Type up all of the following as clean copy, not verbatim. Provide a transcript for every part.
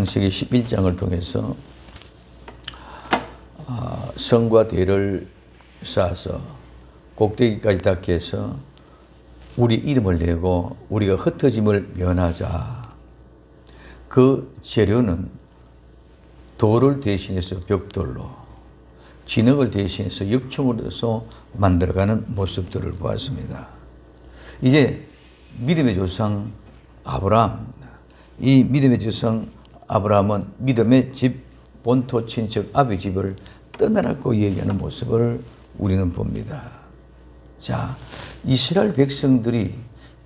창세기 11장을 통해서 성과 대를 쌓아서 꼭대기까지 닿게 해서 우리 이름을 내고 우리가 흩어짐을 면하자. 그 재료는 돌을 대신해서 벽돌로, 진흙을 대신해서 육축으로서 만들어가는 모습들을 보았습니다. 이제 믿음의 조상 아브라함, 이 믿음의 조상 아브라함은 믿음의 집, 본토, 친척, 아비 집을 떠나라고 얘기하는 모습을 우리는 봅니다. 자, 이스라엘 백성들이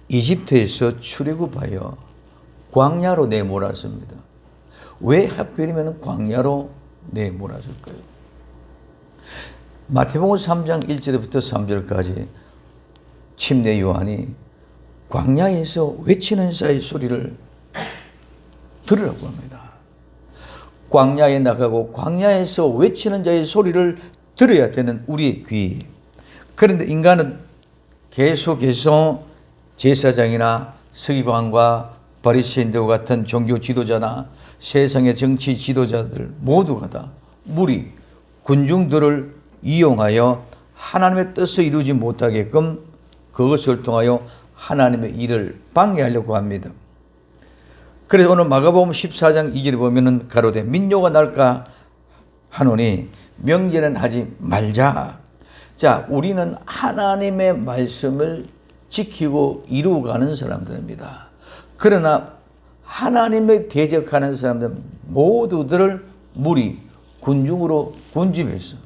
이집트에서 출애굽하여 광야로 내몰았습니다. 왜 하필이면 광야로 내몰았을까요? 마태복음 3장 1절부터 3절까지 침례 요한이 광야에서 외치는 자의 소리를 들으라고 합니다. 광야에 나가고 광야에서 외치는 자의 소리를 들어야 되는 우리의 귀. 그런데 인간은 계속해서 제사장이나 서기관과 바리새인들과 같은 종교 지도자나 세상의 정치 지도자들 모두가 다 무리, 군중들을 이용하여 하나님의 뜻을 이루지 못하게끔 그것을 통하여 하나님의 일을 방해하려고 합니다. 그래서 오늘 마가복음 14장 2절에 보면은 가로되 민요가 날까 하노니 명제는 하지 말자. 자, 우리는 하나님의 말씀을 지키고 이루어가는 사람들입니다. 그러나 하나님을 대적하는 사람들 모두들을 무리, 군중으로 군집해서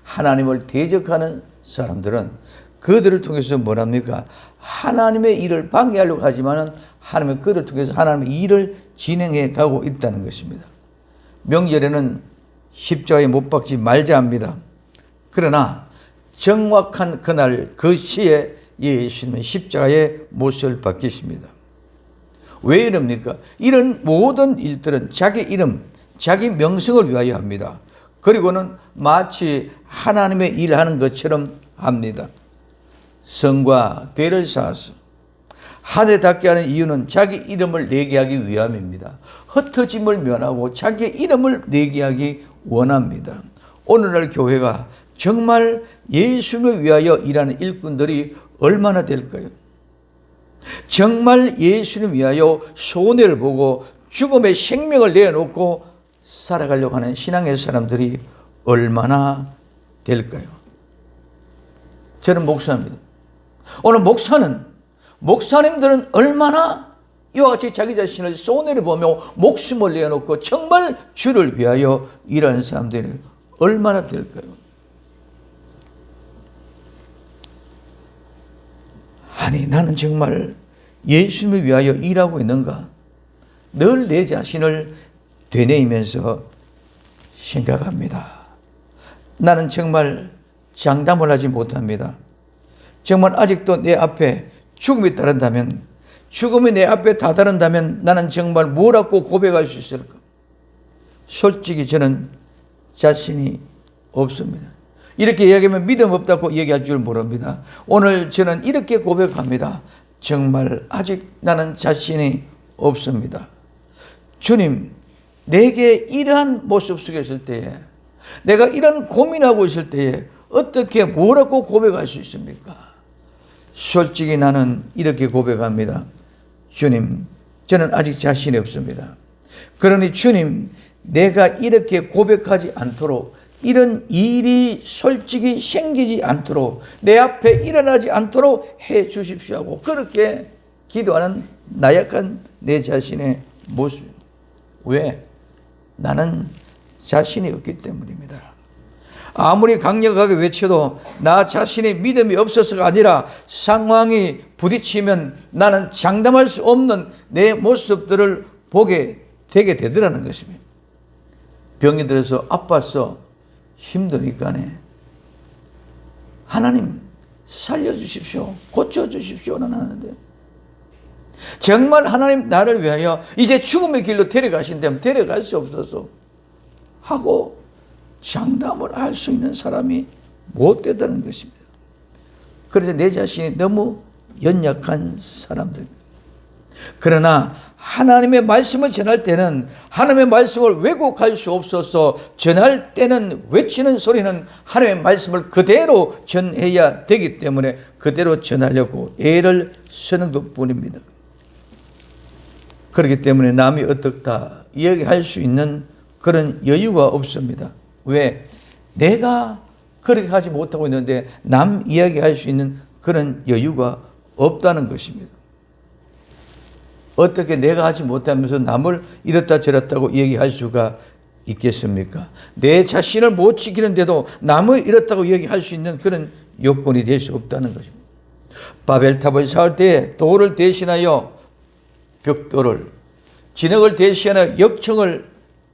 하나님을 대적하는 사람들은 그들을 통해서 뭐랍니까? 하나님의 일을 방해하려고 하지만은 하나님의 그들을 통해서 하나님의 일을 진행해 가고 있다는 것입니다. 명절에는 십자가에 못 박지 말자 합니다. 그러나 정확한 그날 그 시에 예수님은 십자가에 못을 박히십니다. 왜 이럽니까? 이런 모든 일들은 자기 이름, 자기 명성을 위하여 합니다. 그리고는 마치 하나님의 일하는 것처럼 합니다. 성과 대를 쌓아서 하늘에 닿게 하는 이유는 자기 이름을 내게 하기 위함입니다. 흩어짐을 면하고 자기 이름을 내게 하기 원합니다. 오늘날 교회가 정말 예수를 위하여 일하는 일꾼들이 얼마나 될까요? 정말 예수를 위하여 손해를 보고 죽음의 생명을 내놓고 살아가려고 하는 신앙의 사람들이 얼마나 될까요? 저는 목사입니다. 오늘 목사님들은 얼마나 이와 같이 자기 자신을 손해를 보며 목숨을 내놓고 정말 주를 위하여 일하는 사람들이 얼마나 될까요? 아니, 나는 정말 예수님을 위하여 일하고 있는가? 늘 내 자신을 되뇌이면서 생각합니다. 나는 정말 장담을 하지 못합니다. 정말 아직도 내 앞에 죽음이 따른다면, 죽음이 내 앞에 다다른다면 나는 정말 뭐라고 고백할 수 있을까? 솔직히 저는 자신이 없습니다. 이렇게 이야기하면 믿음 없다고 얘기할 줄 모릅니다. 오늘 저는 이렇게 고백합니다. 정말 아직 나는 자신이 없습니다. 주님, 내게 이러한 모습 속에 있을 때에, 내가 이런 고민하고 있을 때에 어떻게 뭐라고 고백할 수 있습니까? 솔직히 나는 이렇게 고백합니다. 주님, 저는 아직 자신이 없습니다. 그러니 주님, 내가 이렇게 고백하지 않도록, 이런 일이 솔직히 생기지 않도록, 내 앞에 일어나지 않도록 해 주십시오 하고 그렇게 기도하는 나약한 내 자신의 모습. 왜? 나는 자신이 없기 때문입니다. 아무리 강력하게 외쳐도 나 자신의 믿음이 없어서가 아니라 상황이 부딪히면 나는 장담할 수 없는 내 모습들을 보게 되게 되더라는 것입니다. 병이 들어서 아파서 힘드니까네. 하나님 살려주십시오. 고쳐주십시오는 하는데 정말 하나님 나를 위하여 이제 죽음의 길로 데려가신다면 데려갈 수 없어서 하고 장담을 할 수 있는 사람이 못 되다는 것입니다. 그래서 내 자신이 너무 연약한 사람들. 그러나 하나님의 말씀을 전할 때는 하나님의 말씀을 왜곡할 수 없어서 전할 때는 외치는 소리는 하나님의 말씀을 그대로 전해야 되기 때문에 그대로 전하려고 애를 쓰는 것뿐입니다. 그렇기 때문에 남이 어떻다 이야기할 수 있는 그런 여유가 없습니다. 왜? 내가 그렇게 하지 못하고 있는데 남 이야기할 수 있는 그런 여유가 없다는 것입니다. 어떻게 내가 하지 못하면서 남을 이렇다 저렇다고 얘기할 수가 있겠습니까? 내 자신을 못 지키는데도 남을 이렇다고 얘기할 수 있는 그런 요건이 될 수 없다는 것입니다. 바벨탑을 쌓을 때 돌을 대신하여 벽돌을, 진흙을 대신하여 역청을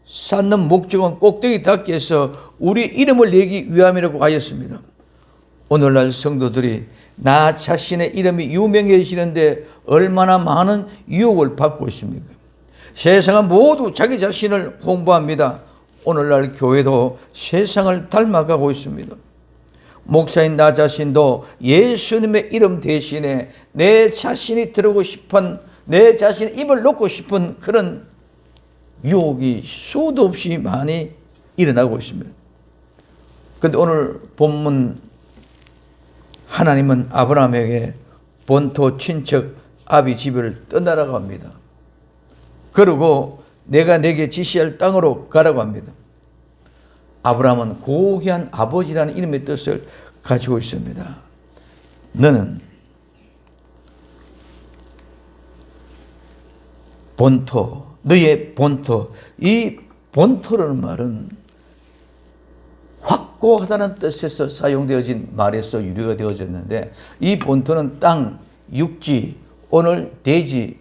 쌓는 목적은 꼭대기 닿게 해서 우리 이름을 내기 위함이라고 하였습니다. 오늘날 성도들이 나 자신의 이름이 유명해지는데 얼마나 많은 유혹을 받고 있습니까? 세상은 모두 자기 자신을 홍보합니다. 오늘날 교회도 세상을 닮아가고 있습니다. 목사인 나 자신도 예수님의 이름 대신에 내 자신이 들어오고 싶은, 내 자신의 입을 놓고 싶은 그런 유혹이 수도 없이 많이 일어나고 있습니다. 그런데 오늘 본문 하나님은 아브라함에게 본토 친척 아비 집을 떠나라고 합니다. 그리고 내가 내게 지시할 땅으로 가라고 합니다. 아브라함은 고귀한 아버지라는 이름의 뜻을 가지고 있습니다. 너는 본토, 너의 본토, 이 본토라는 말은 확고하다는 뜻에서 사용되어진 말에서 유래가 되어졌는데 이 본토는 땅, 육지, 오늘 대지,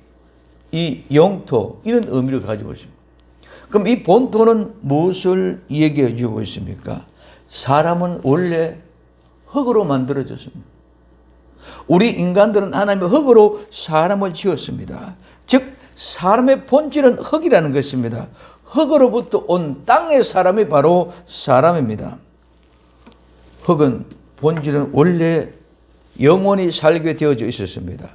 이 영토 이런 의미를 가지고 있습니다. 그럼 이 본토는 무엇을 얘기해 주고 있습니까? 사람은 원래 흙으로 만들어졌습니다. 우리 인간들은 하나님의 흙으로 사람을 지었습니다. 즉 사람의 본질은 흙이라는 것입니다. 흙으로부터 온 땅의 사람이 바로 사람입니다. 흙은 본질은 원래 영원히 살게 되어져 있었습니다.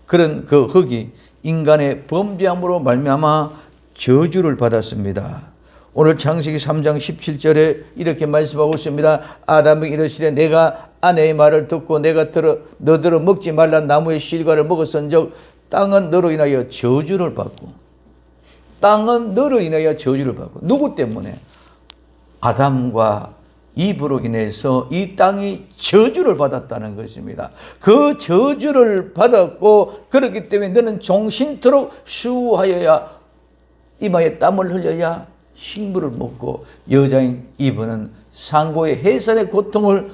그런 그 흙이 인간의 범죄함으로 말미암아 저주를 받았습니다. 오늘 창세기 3장 17절에 이렇게 말씀하고 있습니다. 아담에게 이르시되 내가 아내의 말을 듣고 내가 너더러 먹지 말란 나무의 실과를 먹었은즉 땅은 너로 인하여 저주를 받고, 땅은 너로 인하여 저주를 받고, 누구 때문에? 아담과 이브로 인해서 이 땅이 저주를 받았다는 것입니다. 그 저주를 받았고 그렇기 때문에 너는 종신토록 수하여야 이마에 땀을 흘려야 식물을 먹고 여자인 이브는 상고의 해산의 고통을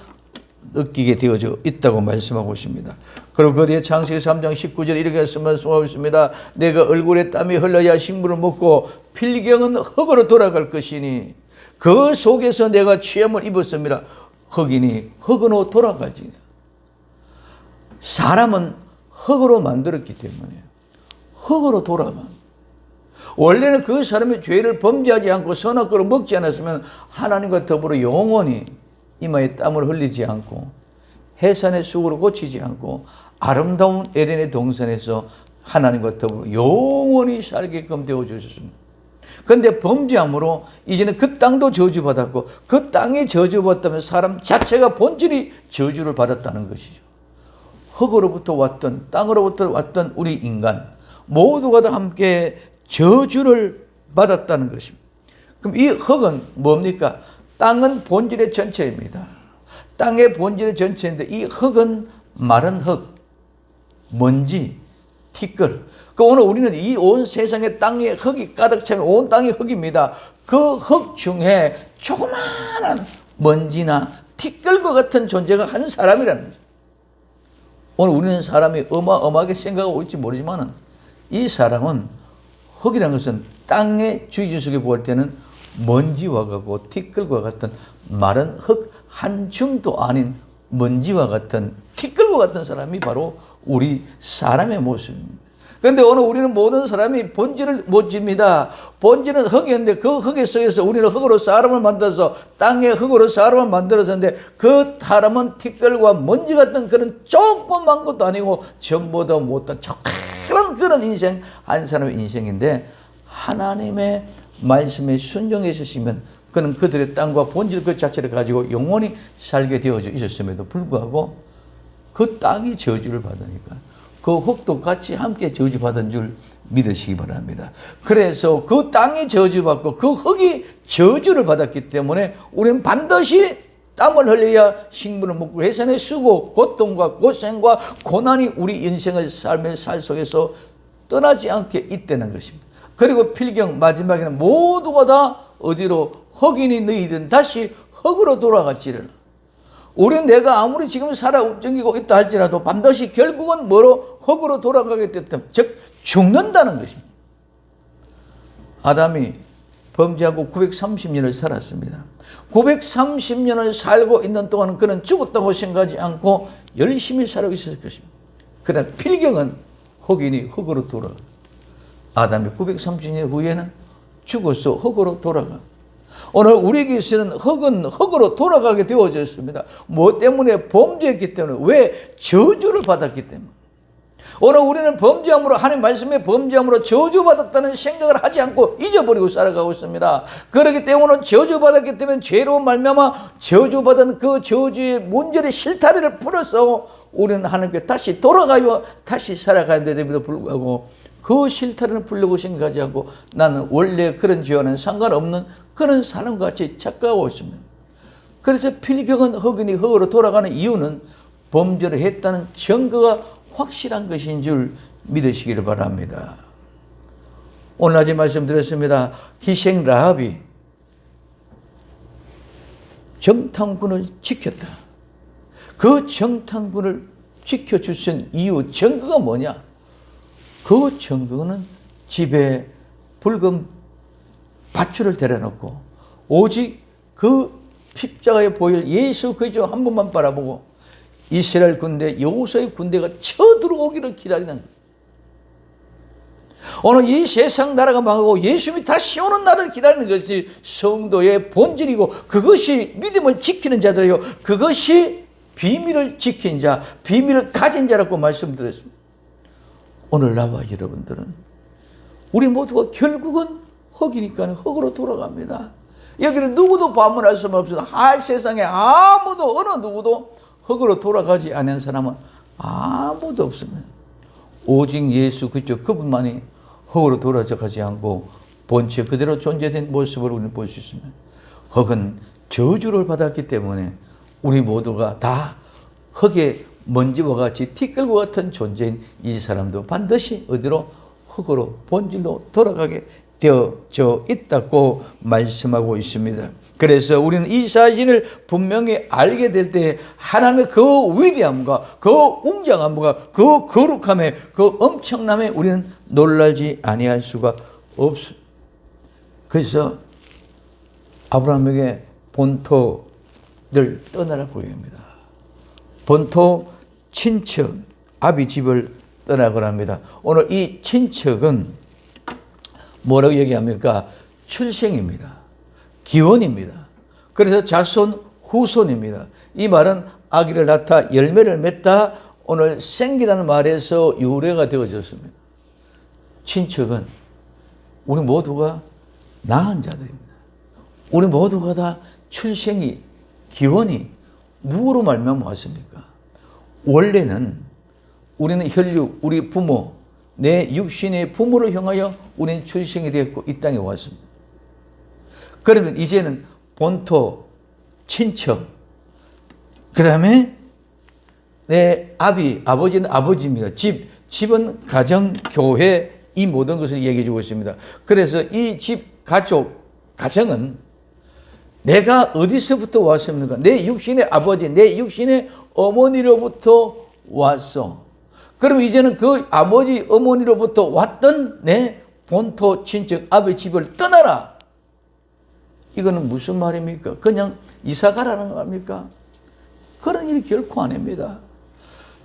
느끼게 되어져 있다고 말씀하고 있습니다. 그리고 그 뒤에 창세기 3장 19절 이렇게 말씀하고 있습니다. 내가 얼굴에 땀이 흘러야 식물을 먹고 필경은 흙으로 돌아갈 것이니 그 속에서 내가 취함을 입었습니다. 흙이니 흙으로 돌아가지. 사람은 흙으로 만들었기 때문에 흙으로 돌아가. 원래는 그 사람의 죄를 범죄하지 않고 선악 것을 먹지 않았으면 하나님과 더불어 영원히 이마에 땀을 흘리지 않고 해산의 쑥으로 고치지 않고 아름다운 에덴의 동산에서 하나님과 더불어 영원히 살게끔 되어주셨습니다. 그런데 범죄함으로 이제는 그 땅도 저주받았고 그 땅이 저주받았다면 사람 자체가 본질이 저주를 받았다는 것이죠. 흙으로부터 왔던, 땅으로부터 왔던 우리 인간 모두가 다 함께 저주를 받았다는 것입니다. 그럼 이 흙은 뭡니까? 땅은 본질의 전체입니다. 땅의 본질의 전체인데 이 흙은 마른 흙, 먼지, 티끌. 오늘 우리는 이 온 세상에 땅에 흙이 가득 차면 온 땅이 흙입니다. 그 흙 중에 조그마한 먼지나 티끌과 같은 존재가 한 사람이라는 거죠. 오늘 우리는 사람이 어마어마하게 생각하고 있지 모르지만 이 사람은 흙이라는 것은 땅의 주기 속에 볼 때는 먼지와 같고 티끌과 같은 마른 흙 한 줌도 아닌 먼지와 같은 티끌과 같은 사람이 바로 우리 사람의 모습입니다. 그런데 오늘 우리는 모든 사람이 본질을 못 집니다. 본질은 흙이었는데 그 흙에 속에서 우리는 흙으로 사람을 만들어서 땅의 흙으로 사람을 만들었는데 그 사람은 티끌과 먼지 같은 그런 조그만 것도 아니고 전보다 못한 그런 인생, 한 사람의 인생인데 하나님의 말씀에 순종했으시면 그는 그들의 땅과 본질 그 자체를 가지고 영원히 살게 되어져 있었음에도 불구하고 그 땅이 저주를 받으니까 그 흙도 같이 함께 저주받은 줄 믿으시기 바랍니다. 그래서 그 땅이 저주받고 그 흙이 저주를 받았기 때문에 우리는 반드시 땀을 흘려야 식물을 먹고 해산에 쓰고 고통과 고생과 고난이 우리 인생의 삶의 살 속에서 떠나지 않게 있다는 것입니다. 그리고 필경 마지막에는 모두가 다 어디로 흑인이 너희든 다시 흙으로 돌아갈지라. 우리는 내가 아무리 지금 살아 움직이고 있다 할지라도 반드시 결국은 뭐로 흙으로 돌아가게 됐다. 즉 죽는다는 것입니다. 아담이 범죄하고 930년을 살았습니다. 930년을 살고 있는 동안 그는 죽었다고 생각하지 않고 열심히 살고 있었을 것입니다. 그러나 필경은 흑인이 흙으로 돌아가. 아담이 930년 후에는 죽어서 흙으로 돌아가. 오늘 우리에게서는 흙은 흙으로 돌아가게 되어졌습니다. 뭐 때문에? 범죄했기 때문에. 왜? 저주를 받았기 때문에. 오늘 우리는 범죄함으로, 하나님 말씀에 범죄함으로 저주받았다는 생각을 하지 않고 잊어버리고 살아가고 있습니다. 그렇기 때문에 저주받았기 때문에 죄로 말미암아 저주받은 그 저주의 문제의 실타래를 풀어서 우리는 하나님께 다시 돌아가요, 다시 살아가야 됨에도 불구하고 그 실타래를 풀려고 생각하지 않고 나는 원래 그런 죄와는 상관없는 그런 사람과 같이 착각하고 있습니다. 그래서 필경은 흑인이 흙으로 돌아가는 이유는 범죄를 했다는 증거가 확실한 것인 줄 믿으시기를 바랍니다. 오늘 낮에 말씀드렸습니다. 기생 라합이 정탐꾼을 지켰다. 그 정탐꾼을 지켜주신 이유, 증거가 뭐냐? 그 증거는 집에 붉은 밧줄을 데려놓고 오직 그 십자가에 보일 예수 그리스도 한 번만 바라보고 이스라엘 군대, 여호수아의 군대가 쳐들어오기를 기다리는 거예요. 오늘 이 세상 나라가 망하고 예수님이 다시 오는 날을 기다리는 것이 성도의 본질이고 그것이 믿음을 지키는 자들이요. 그것이 비밀을 지킨 자, 비밀을 가진 자라고 말씀드렸습니다. 오늘 나와 여러분들은 우리 모두가 결국은 흙이니까 흙으로 돌아갑니다. 여기는 누구도 반문할 수 없습니다. 세상에 아무도 어느 누구도 흙으로 돌아가지 않은 사람은 아무도 없습니다. 오직 예수 그리스도 그분만이 흙으로 돌아가지 않고 본체 그대로 존재된 모습을 우리는 볼 수 있습니다. 흙은 저주를 받았기 때문에 우리 모두가 다 흙의 먼지와 같이 티끌과 같은 존재인 이 사람도 반드시 어디로? 흙으로 본질로 돌아가게 되어져 있다고 말씀하고 있습니다. 그래서 우리는 이 사실을 분명히 알게 될 때 하나님의 그 위대함과 그 웅장함과 그 거룩함에 그 엄청남에 우리는 놀라지 아니할 수가 없습니다. 그래서 아브라함에게 본토를 떠나라고 얘기합니다. 본토 친척 아비 집을 떠나고 합니다. 오늘 이 친척은 뭐라고 얘기합니까? 출생입니다. 기원입니다. 그래서 자손 후손입니다. 이 말은 아기를 낳다 열매를 맺다 오늘 생기라는 말에서 유래가 되어졌습니다. 친척은 우리 모두가 낳은 자들입니다. 우리 모두가 다 출생이 기원이 누구로 말미암아 왔습니까? 원래는 우리는 혈육, 우리 부모, 내 육신의 부모를 향하여 우리는 출생이 되었고 이 땅에 왔습니다. 그러면 이제는 본토, 친척, 그 다음에 내 아버지는 아버지입니다. 집은 가정, 교회, 이 모든 것을 얘기해 주고 있습니다. 그래서 이 집, 가정은 내가 어디서부터 왔습니까? 내 육신의 아버지, 내 육신의 어머니로부터 왔어. 그럼 이제는 그 아버지, 어머니로부터 왔던 내 본토, 친척, 아버지 집을 떠나라. 이거는 무슨 말입니까? 그냥 이사 가라는 겁니까? 그런 일이 결코 아닙니다.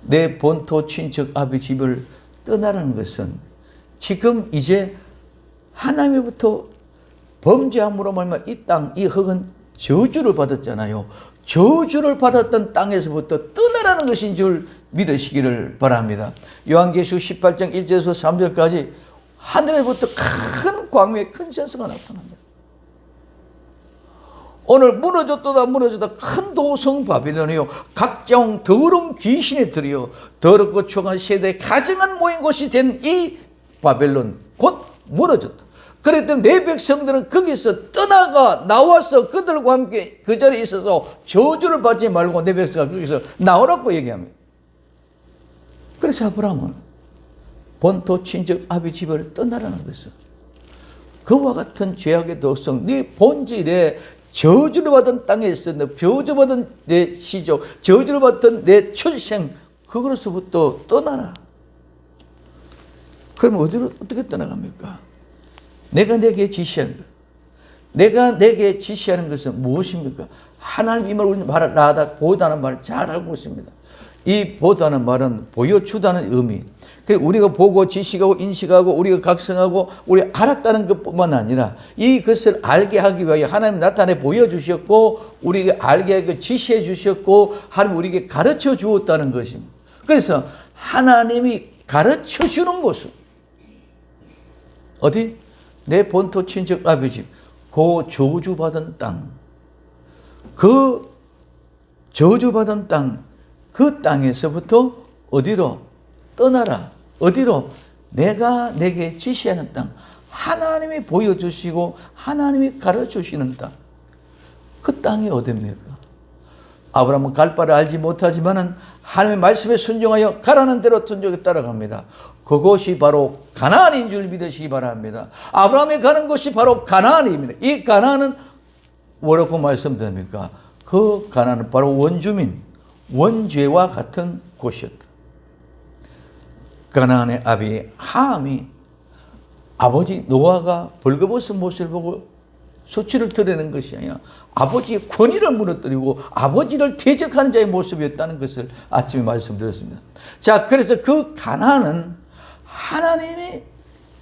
내 본토, 친척, 아버지 집을 떠나라는 것은 지금 이제 하나님으로부터 범죄함으로 말미암아 이 땅, 이 흙은 저주를 받았잖아요. 저주를 받았던 땅에서부터 떠나라는 것인 줄 믿으시기를 바랍니다. 요한계시록 18장 1절에서 3절까지 하늘에부터 큰 광명의 큰 천사가 나타납니다. 오늘 무너졌도다 무너졌다 큰 도성 바빌론이요 각종 더러운 귀신의 들이요 더럽고 추악한 세대의 가증한 모인 곳이 된 이 바벨론 곧 무너졌다. 그랬더니 내 백성들은 거기서 떠나가 나와서 그들과 함께 그 자리에 있어서 저주를 받지 말고 내 백성아 거기서 나오라고 얘기합니다. 그래서 아브라함은 본토 친척 아비 집을 떠나라는 것은 그와 같은 죄악의 독성 네 본질에 저주를 받은 땅에 있어 저주받은 내 시족 저주를 받던 내 출생 그것으로부터 떠나라. 그럼 어디로 어떻게 떠나갑니까? 내가 내게 지시한 것. 내가 내게 지시하는 것은 무엇입니까? 하나님 이 말을 말하다 보다는 말을 잘 알고 있습니다. 이 보다는 말은 보여주다는 의미. 우리가 보고 지식하고 인식하고 우리가 각성하고 우리 알았다는 것뿐만 아니라 이것을 알게 하기 위하여 하나님 나타내 보여주셨고 우리에게 알게 하고 지시해 주셨고 하나님 우리에게 가르쳐 주었다는 것입니다. 그래서 하나님이 가르쳐 주는 곳은 어디? 내 본토 친척 아버지 그 저주받은 땅 그 저주받은 땅 그 땅에서부터 어디로? 떠나라. 어디로? 내가 내게 지시하는 땅. 하나님이 보여주시고 하나님이 가르쳐주시는 땅. 그 땅이 어딥니까? 아브라함은 갈 바를 알지 못하지만은 하나님의 말씀에 순종하여 가라는 대로 순종에 따라갑니다. 그곳이 바로 가나안인 줄 믿으시기 바랍니다. 아브라함이 가는 곳이 바로 가나안입니다. 이 가나안은 뭐라고 말씀드립니까? 그 가나안은 바로 원주민, 원죄와 같은 곳이었다. 가나안의 아비 함이 아버지 노아가 벌거벗은 모습을 보고 수치를 드러내는 것이 아니라 아버지의 권위를 무너뜨리고 아버지를 대적하는 자의 모습이었다는 것을 아침에 말씀드렸습니다. 자, 그래서 그 가나안은 하나님이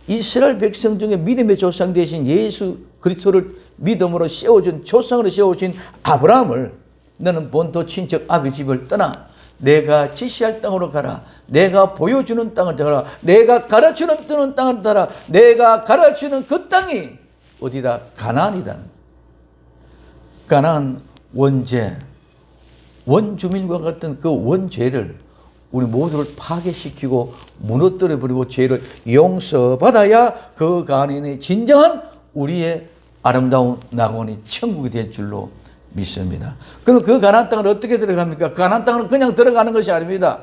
이스라엘 백성 중에 믿음의 조상 되신 예수 그리스도를 믿음으로 세워준 조상으로 세워진 아브라함을 너는 본토 친척 아비 집을 떠나 내가 지시할 땅으로 가라. 내가 보여주는 땅을 가라. 내가 가르치는 땅을 가라. 내가 가르치는 그 땅이 어디다? 가나안이다. 가나안 원죄, 원주민과 같은 그 원죄를 우리 모두를 파괴시키고 무너뜨려버리고 죄를 용서받아야 그 가나안이 진정한 우리의 아름다운 낙원이 천국이 될 줄로 믿습니다. 그럼 그 가나안 땅을 어떻게 들어갑니까? 가나안 땅은 그냥 들어가는 것이 아닙니다.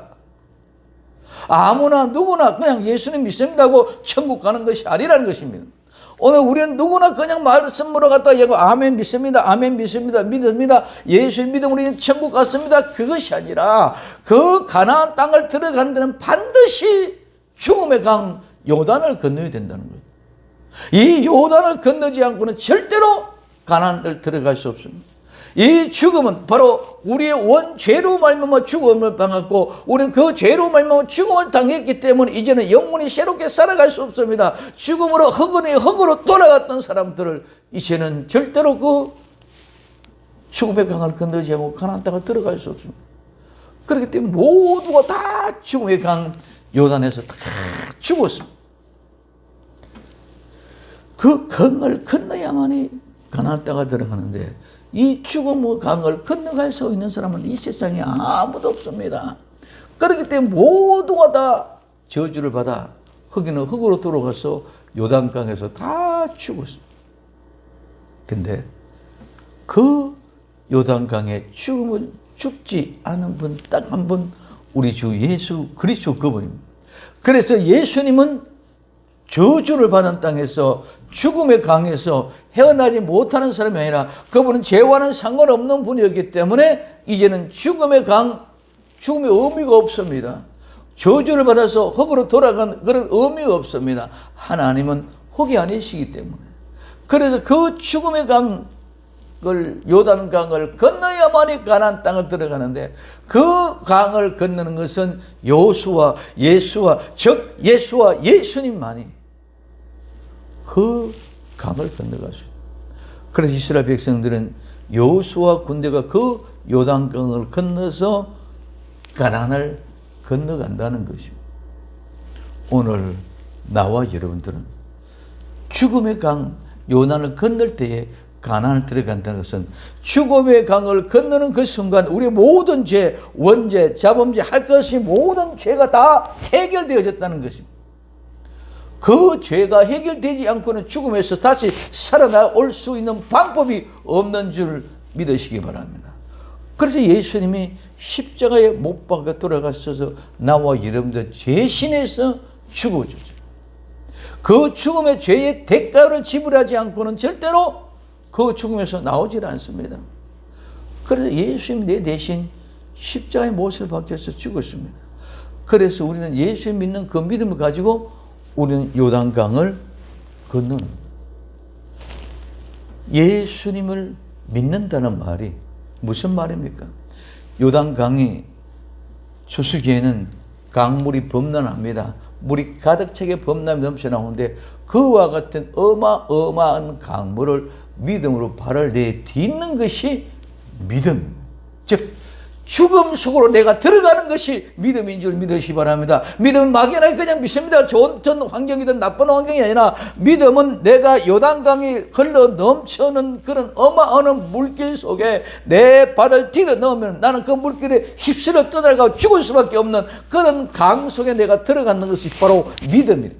아무나 누구나 그냥 예수님 믿습니다고 천국 가는 것이 아니라는 것입니다. 오늘 우리는 누구나 그냥 말씀으로 갖다 얘기하고 아멘 믿습니다. 아멘 믿습니다. 믿습니다. 예수 믿음 우리는 천국 갔습니다. 그것이 아니라 그 가나안 땅을 들어가는 데는 반드시 죽음의 강 요단을 건너야 된다는 거예요. 이 요단을 건너지 않고는 절대로 가나안을 들어갈 수 없습니다. 이 죽음은 바로 우리의 원죄로 말미암아 죽음을 당했고 우리는 그 죄로 말미암아 죽음을 당했기 때문에 이제는 영원히 새롭게 살아갈 수 없습니다. 죽음으로 흙으로 돌아갔던 사람들을 이제는 절대로 그 죽음의 강을 건너지 않고 가나안 땅을 들어갈 수 없습니다. 그렇기 때문에 모두가 다 죽음의 강 요단에서 다 죽었습니다. 그 강을 건너야만이 가나안 땅을 들어가는데 이 죽음의 강을 건너갈 수 있는 사람은 이 세상에 아무도 없습니다. 그렇기 때문에 모두가 다 저주를 받아 흙이는 흙으로 돌아가서 요단강에서 다 죽었습니다. 근데 그 요단강에 죽지 않은 분 딱 한 분 우리 주 예수 그리스도 그분입니다. 그래서 예수님은 저주를 받은 땅에서 죽음의 강에서 헤어나지 못하는 사람이 아니라 그분은 죄와는 상관없는 분이었기 때문에 이제는 죽음의 강, 죽음의 의미가 없습니다. 저주를 받아서 흙으로 돌아간 그런 의미가 없습니다. 하나님은 흙이 아니시기 때문에. 그래서 그 죽음의 강을 요단 건너야만이 가나안 땅을 들어가는데 그 강을 건너는 것은 예수와 예수님만이 그 강을 건너가죠. 그래서 이스라엘 백성들은 여호수아 군대가 그 요단강을 건너서 가나안을 건너간다는 것입니다. 오늘 나와 여러분들은 죽음의 강 요단을 건널 때에 가나안을 들어간다는 것은 죽음의 강을 건너는 그 순간 우리의 모든 죄, 원죄, 자범죄 할 것이 모든 죄가 다 해결되어졌다는 것입니다. 그 죄가 해결되지 않고는 죽음에서 다시 살아나올 수 있는 방법이 없는 줄 믿으시기 바랍니다. 그래서 예수님이 십자가에 못 박아 돌아가셔서 나와 여러분들 죄신에서 죽어주죠. 그 죽음의 죄의 대가를 지불하지 않고는 절대로 그 죽음에서 나오질 않습니다. 그래서 예수님 내 대신 십자가의 못을 박혀서 죽었습니다. 그래서 우리는 예수 믿는 그 믿음을 가지고 우리는 요단강을 건너는 예수님을 믿는다는 말이 무슨 말입니까? 요단강이 추수기에는 강물이 범람합니다. 물이 가득 차게 범람이 넘쳐나오는데 그와 같은 어마어마한 강물을 믿음으로 발을 내딛는 것이 믿음, 즉 죽음 속으로 내가 들어가는 것이 믿음인 줄 믿으시기 바랍니다. 믿음은 막연하게 그냥 믿습니다. 좋은 환경이든 나쁜 환경이 아니라 믿음은 내가 요단강이 흘러 넘쳐오는 그런 어마어마한 물길 속에 내 발을 디뎌 넣으면 나는 그 물길에 휩쓸려 떠나가고 죽을 수밖에 없는 그런 강 속에 내가 들어가는 것이 바로 믿음입니다.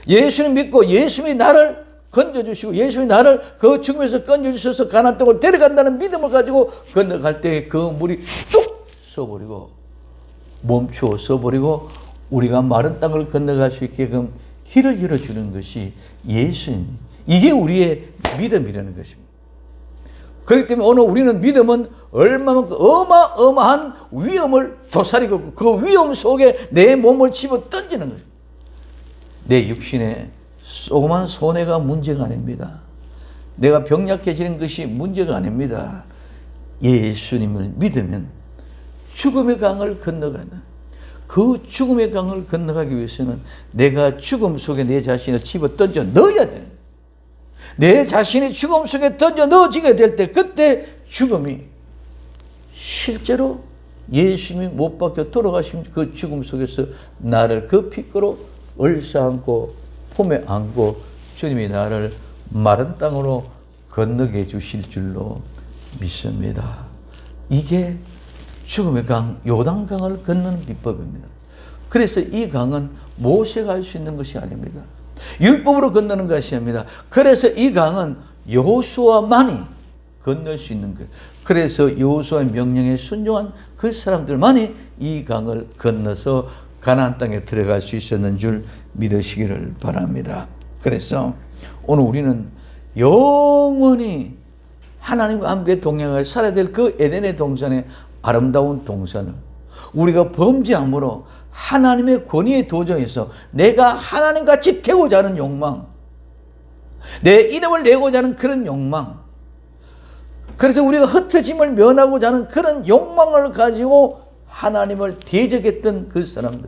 예수님 믿고 예수님이 나를 건져주시고 예수님이 나를 그 죽음에서 건져주셔서 가나안 땅으로 데려간다는 믿음을 가지고 건너갈 때 그 물이 뚝 써버리고 멈추어 써버리고 우리가 마른 땅을 건너갈 수 있게끔 길을 열어주는 것이 예수님. 이게 우리의 믿음이라는 것입니다. 그렇기 때문에 오늘 우리는 믿음은 얼마만큼 어마어마한 위험을 도사리고 그 위험 속에 내 몸을 집어 던지는 것입니다. 내 육신에 조그만 손해가 문제가 아닙니다. 내가 병약해지는 것이 문제가 아닙니다. 예수님을 믿으면 죽음의 강을 건너가는 그 죽음의 강을 건너가기 위해서는 내가 죽음 속에 내 자신을 집어 던져 넣어야 돼. 내 자신이 죽음 속에 던져 넣어지게 될 때 그때 죽음이 실제로 예수님이 못 박혀 돌아가신 그 죽음 속에서 나를 그 피꺼로 얼싸안고 품에 안고 주님이 나를 마른 땅으로 건너게 해 주실 줄로 믿습니다. 이게 죽음의 강 요단강을 건너는 비법입니다. 그래서 이 강은 모세가 할 수 있는 것이 아닙니다. 율법으로 건너는 것이 아닙니다. 그래서 이 강은 여호수아만이 건널 수 있는 것. 그래서 여호수아의 명령에 순종한 그 사람들만이 이 강을 건너서 가나안 땅에 들어갈 수 있었는 줄 믿으시기를 바랍니다. 그래서 오늘 우리는 영원히 하나님과 함께 동행하여 살아야 될 그 에덴의 동산의 아름다운 동산을 우리가 범죄함으로 하나님의 권위에 도전해서 내가 하나님같이 되고자 하는 욕망, 내 이름을 내고자 하는 그런 욕망, 그래서 우리가 흩어짐을 면하고자 하는 그런 욕망을 가지고 하나님을 대적했던 그 사람들,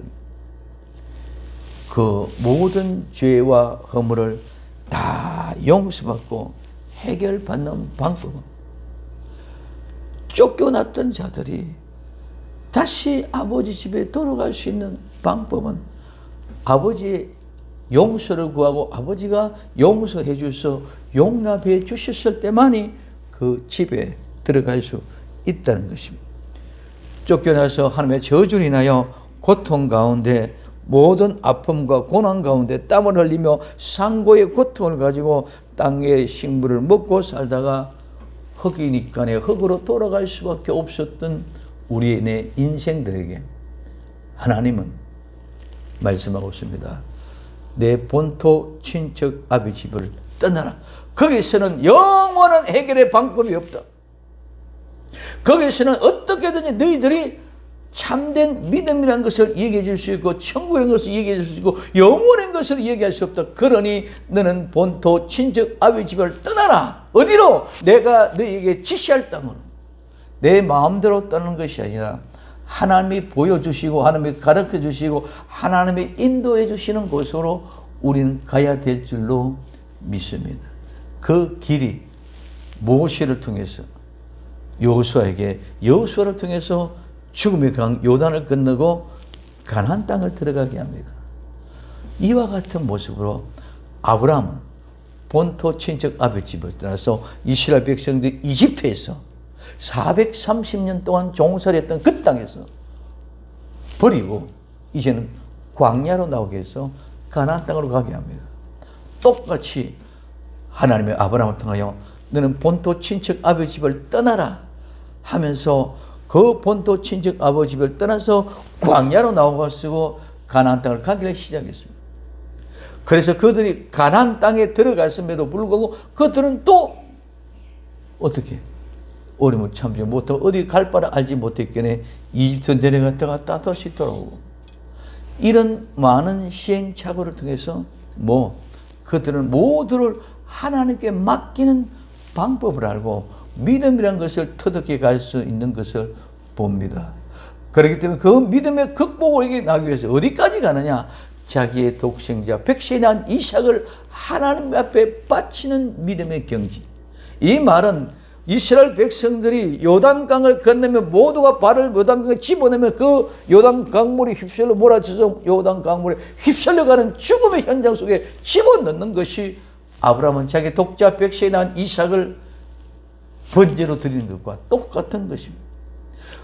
그 모든 죄와 허물을 다 용서받고 해결받는 방법은 쫓겨났던 자들이 다시 아버지 집에 돌아갈 수 있는 방법은 아버지의 용서를 구하고 아버지가 용서해 주셔서 용납해 주셨을 때만이 그 집에 들어갈 수 있다는 것입니다. 쫓겨나서 하나님의 저주를 인하여 고통 가운데 모든 아픔과 고난 가운데 땀을 흘리며 상고의 고통을 가지고 땅의 식물을 먹고 살다가 흙이니까 흙으로 돌아갈 수밖에 없었던 우리의 내 인생들에게 하나님은 말씀하고 있습니다. 내 본토 친척 아비 집을 떠나라. 거기서는 영원한 해결의 방법이 없다. 거기서는 어떻게든지 너희들이 참된 믿음이라는 것을 얘기해 줄 수 있고 천국이라는 것을 얘기해 줄 수 있고 영원한 것을 얘기할 수 없다. 그러니 너는 본토 친척 아비 집을 떠나라. 어디로? 내가 너희에게 지시할 땅으로. 내 마음대로 떠나는 것이 아니라 하나님이 보여주시고 하나님이 가르쳐 주시고 하나님이 인도해 주시는 곳으로 우리는 가야 될 줄로 믿습니다. 그 길이 모세를 통해서 여호수아를 통해서 죽음의 강 요단을 건너고 가나안 땅을 들어가게 합니다. 이와 같은 모습으로 아브라함은 본토 친척 아비 집을 떠나서 이스라엘 백성들이 이집트에서 430년 동안 종살이했던 그 땅에서 버리고 이제는 광야로 나오게 해서 가나안 땅으로 가게 합니다. 똑같이 하나님의 아브라함을 통하여 너는 본토 친척 아비 집을 떠나라 하면서 그 본토 친척 아버지 집을 떠나서 광야로 나와가지고 가나안 땅을 가기를 시작했습니다. 그래서 그들이 가나안 땅에 들어갔음에도 불구하고 그들은 또 어떻게 어림을 참지 못하고 어디 갈 바를 알지 못했기에 이집트 내려갔다가 다시 돌아오고 이런 많은 시행착오를 통해서 그들은 모두를 하나님께 맡기는 방법을 알고 믿음이라는 것을 터득해 갈 수 있는 것을 봅니다. 그렇기 때문에 그 믿음의 극복을 나기 위해서 어디까지 가느냐? 자기의 독생자 백세에 낳은 이삭을 하나님 앞에 바치는 믿음의 경지. 이 말은 이스라엘 백성들이 요단강을 건너면 모두가 발을 요단강에 집어넣으면 그 요단 강물이 휩쓸려 몰아쳐서 요단 강물에 휩쓸려가는 죽음의 현장 속에 집어넣는 것이 아브라함은 자기 독자 백세에 낳은 이삭을 번제로 드리는 것과 똑같은 것입니다.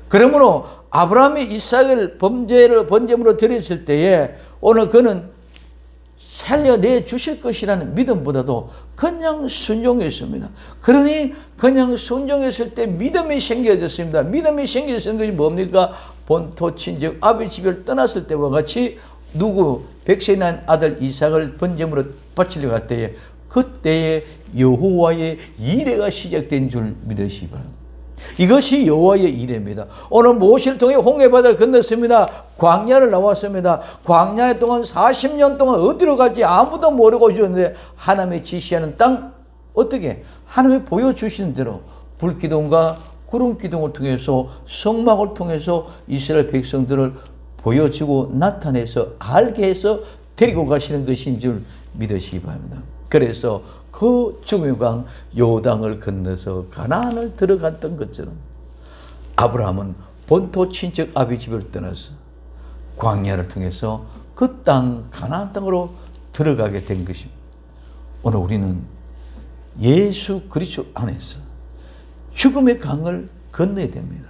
그러므로 아브라함이 이삭을 번제물로 드렸을 때에 오늘 그는 살려내 주실 것이라는 믿음보다도 그냥 순종했습니다. 그러니 그냥 순종했을 때 믿음이 생겨졌습니다. 믿음이 생겨진 것이 뭡니까? 본토 친척 아비 집을 떠났을 때와 같이 백세에 낳은 아들 이삭을 번제물로 바치려고 할 때에 그때에 여호와의 이레가 시작된 줄 믿으시기 바랍니다. 이것이 여호와의 이레입니다. 오늘 모세를 통해 홍해바다를 건넜습니다. 광야를 나왔습니다. 광야 동안 40년 동안 어디로 갈지 아무도 모르고 있었는데 하나님의 지시하는 땅 어떻게 하나님이 보여주시는 대로 불기둥과 구름기둥을 통해서 성막을 통해서 이스라엘 백성들을 보여주고 나타내서 알게 해서 데리고 가시는 것인 줄 믿으시기 바랍니다. 그래서 그 죽음의 강 요단을 건너서 가나안을 들어갔던 것처럼 아브라함은 본토 친척 아비 집을 떠나서 광야를 통해서 그 땅 가나안 땅으로 들어가게 된 것입니다. 오늘 우리는 예수 그리스도 안에서 죽음의 강을 건너야 됩니다.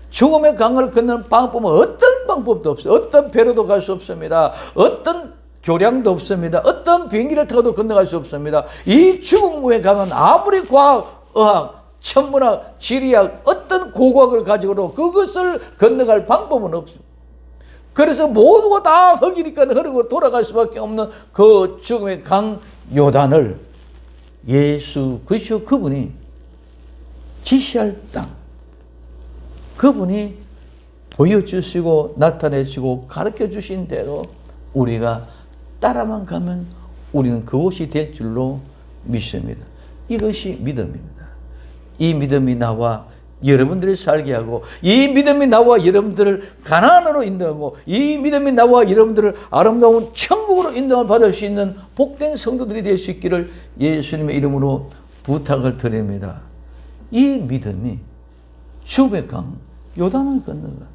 죽음의 강을 건너는 방법은 어떤 방법도 없어요. 어떤 배로도 갈 수 없습니다. 어떤 교량도 없습니다. 어떤 비행기를 타고도 건너갈 수 없습니다. 이 죽음의 강은 아무리 과학, 의학, 천문학, 지리학 어떤 고고학을 가지고도 그것을 건너갈 방법은 없습니다. 그래서 모두가 다 흙이니까 흐르고 돌아갈 수밖에 없는 그 죽음의 강 요단을 예수 그리스도 그분이 지시할 땅, 그분이 보여주시고 나타내시고 가르쳐주신 대로 우리가 따라만 가면 우리는 그곳이 될 줄로 믿습니다. 이것이 믿음입니다. 이 믿음이 나와 여러분들을 살게 하고 이 믿음이 나와 여러분들을 가나안으로 인도하고 이 믿음이 나와 여러분들을 아름다운 천국으로 인도함을 받을 수 있는 복된 성도들이 될 수 있기를 예수님의 이름으로 부탁을 드립니다. 이 믿음이 죽음의 강 요단을 건너가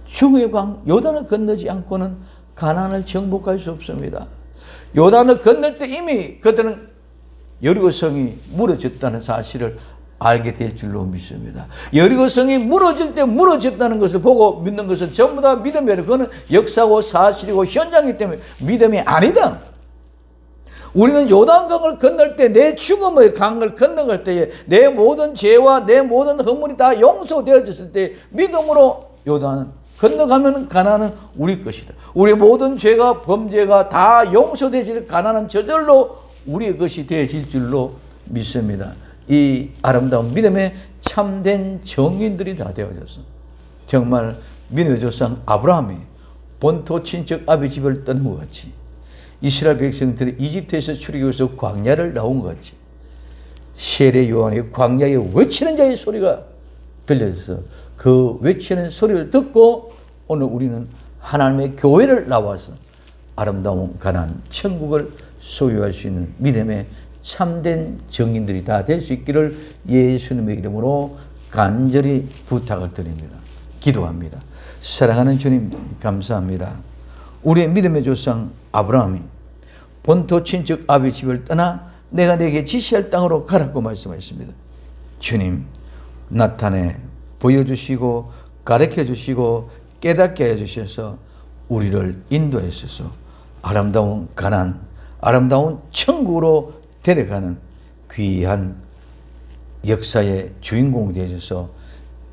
죽음의 강 요단을 건너지 않고는 가나안을 정복할 수 없습니다. 요단을 건널 때 이미 그들은 여리고성이 무너졌다는 사실을 알게 될 줄로 믿습니다. 여리고성이 무너질 때 무너졌다는 것을 보고 믿는 것은 전부 다 믿음이 아니라 그거는 역사고 사실이고 현장이기 때문에 믿음이 아니다. 우리는 요단강을 건널 때 내 죽음의 강을 건너갈 때에 내 모든 죄와 내 모든 허물이 다 용서되어졌을 때 믿음으로 요단은 건너가면 가나안은 우리 것이다. 우리의 모든 죄가 범죄가 다 용서되질 가나안은 저절로 우리의 것이 되어질 줄로 믿습니다. 이 아름다운 믿음의 참된 정인들이 다 되어졌어. 정말 믿음의 조상 아브라함이 본토 친척 아비 집을 떠난 것 같이 이스라엘 백성들이 이집트에서 출애굽해서 광야를 나온 것 같이 세례 요한의 광야에 외치는 자의 소리가 들려져서 그 외치는 소리를 듣고 오늘 우리는 하나님의 교회를 나와서 아름다운 가나안 천국을 소유할 수 있는 믿음의 참된 정인들이 다 될 수 있기를 예수님의 이름으로 간절히 부탁을 드립니다. 기도합니다. 사랑하는 주님, 감사합니다. 우리의 믿음의 조상 아브라함이 본토 친척 아비 집을 떠나 내가 내게 지시할 땅으로 가라고 말씀하셨습니다. 주님, 나타내 보여주시고 가르쳐 주시고 깨닫게 해주셔서 우리를 인도하셔서 아름다운 가나안, 아름다운 천국으로 데려가는 귀한 역사의 주인공이 되셔서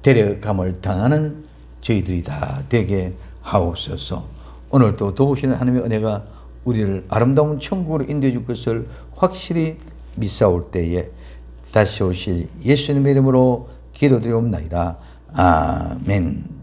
데려감을 당하는 저희들이 다 되게 하옵소서. 오늘도 도우시는 하나님의 은혜가 우리를 아름다운 천국으로 인도해 줄 것을 확실히 믿사올 때에 다시 오실 예수님의 이름으로 기도드리옵나이다. 아멘.